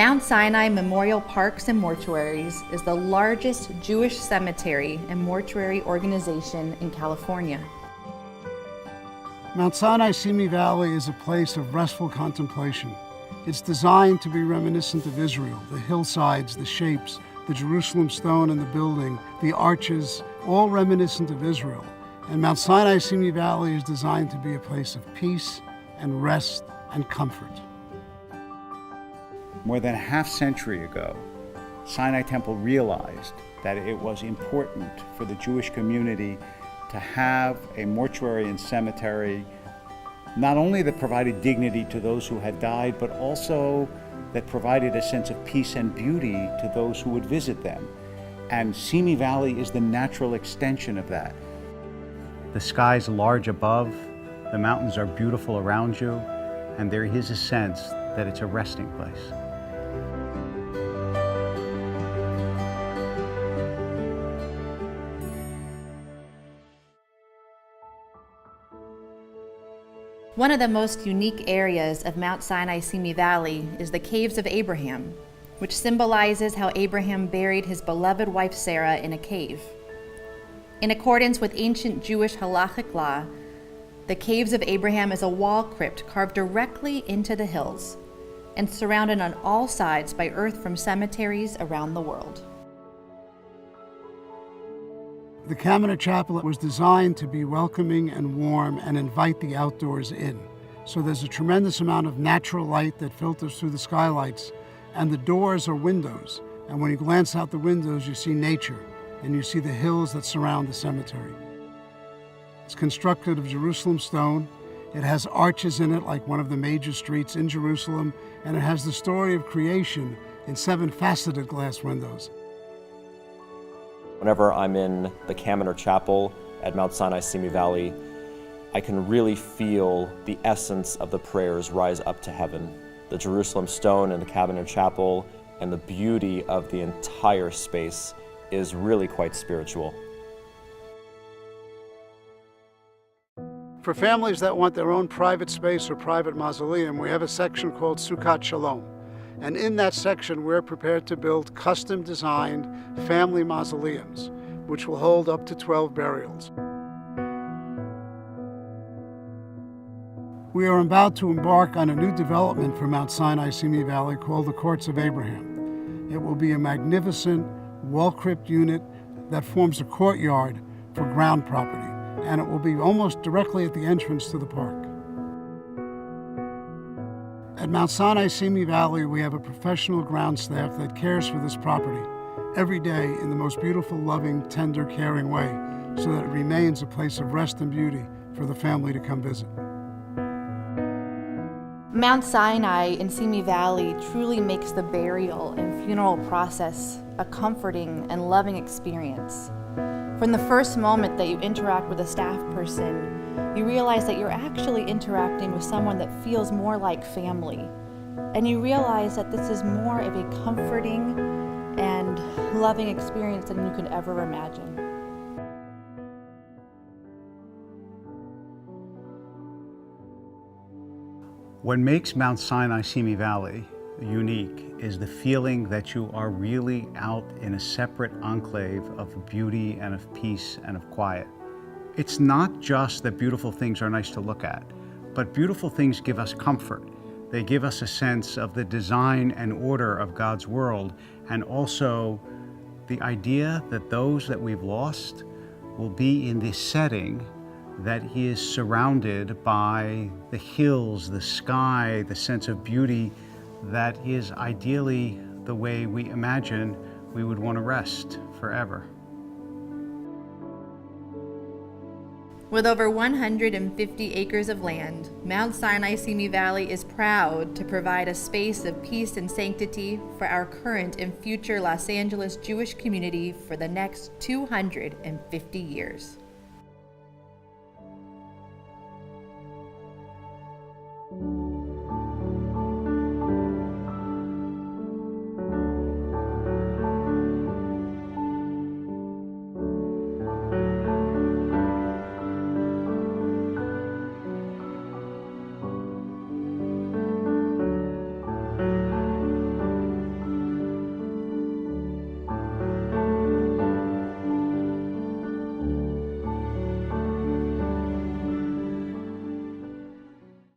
Mount Sinai Memorial Parks and Mortuaries is the largest Jewish cemetery and mortuary organization in California. Mount Sinai Simi Valley is a place of restful contemplation. It's designed to be reminiscent of Israel, the hillsides, the shapes, the Jerusalem stone in the building, the arches, all reminiscent of Israel. And Mount Sinai Simi Valley is designed to be a place of peace and rest and comfort. More than a half-century ago, Sinai Temple realized that it was important for the Jewish community to have a mortuary and cemetery, not only that provided dignity to those who had died, but also that provided a sense of peace and beauty to those who would visit them. And Simi Valley is the natural extension of that. The sky's large above, the mountains are beautiful around you, and there is a sense that it's a resting place. One of the most unique areas of Mount Sinai Simi Valley is the Caves of Abraham, which symbolizes how Abraham buried his beloved wife Sarah in a cave. In accordance with ancient Jewish halachic law, the Caves of Abraham is a wall crypt carved directly into the hills and surrounded on all sides by earth from cemeteries around the world. The Kaminer Chapel was designed to be welcoming and warm and invite the outdoors in. So there's a tremendous amount of natural light that filters through the skylights, and the doors are windows. And when you glance out the windows, you see nature, and you see the hills that surround the cemetery. It's constructed of Jerusalem stone. It has arches in it like one of the major streets in Jerusalem, and it has the story of creation in 7 faceted glass windows. Whenever I'm in the Kaminer Chapel at Mount Sinai Simi Valley, I can really feel the essence of the prayers rise up to heaven. The Jerusalem stone in the Kaminer Chapel and the beauty of the entire space is really quite spiritual. For families that want their own private space or private mausoleum, we have a section called Sukkot Shalom. And in that section, we're prepared to build custom-designed family mausoleums, which will hold up to 12 burials. We are about to embark on a new development for Mount Sinai Simi Valley called the Courts of Abraham. It will be a magnificent wall-crypt unit that forms a courtyard for ground property, and it will be almost directly at the entrance to the park. At Mount Sinai Simi Valley, we have a professional ground staff that cares for this property every day in the most beautiful, loving, tender, caring way, so that it remains a place of rest and beauty for the family to come visit. Mount Sinai in Simi Valley truly makes the burial and funeral process a comforting and loving experience. From the first moment that you interact with a staff person, you realize that you're actually interacting with someone that feels more like family. And you realize that this is more of a comforting and loving experience than you could ever imagine. What makes Mount Sinai Simi Valley unique is the feeling that you are really out in a separate enclave of beauty and of peace and of quiet. It's not just that beautiful things are nice to look at, but beautiful things give us comfort. They give us a sense of the design and order of God's world, and also the idea that those that we've lost will be in this setting that He is surrounded by the hills, the sky, the sense of beauty that is ideally the way we imagine we would want to rest forever. With over 150 acres of land, Mount Sinai Simi Valley is proud to provide a space of peace and sanctity for our current and future Los Angeles Jewish community for the next 250 years.